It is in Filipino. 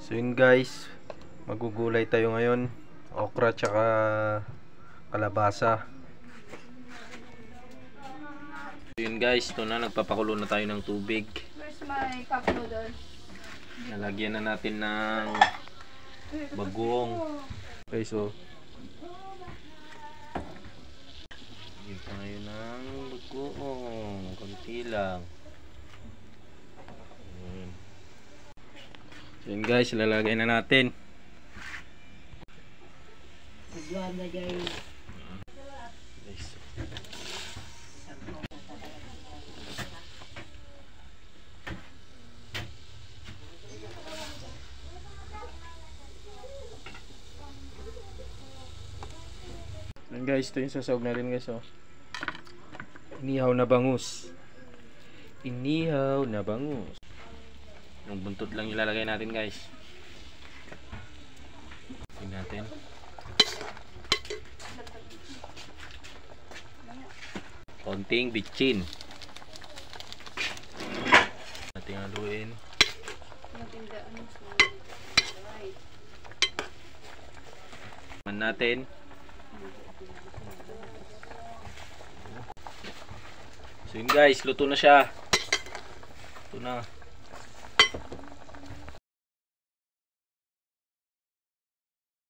So yun guys, magugulay tayo ngayon. Okra tsaka kalabasa. So yun guys, ito na, nagpapakulo na tayo ng tubig. Where's my cup noodle? Nalagyan na natin ng bagoong. Okay, so lagyan tayo ng bagoong. Konti lang. So yun guys, ilalagay na natin. Yan guys, ito yung sasawag natin guys, oh. Inihaw na bangus. Inihaw na bangus. Yung buntot lang ilalagay natin guys. Tingnan natin. Konting bitchin. Natin haluin. Man natin. So yun guys, luto na siya. Ito na.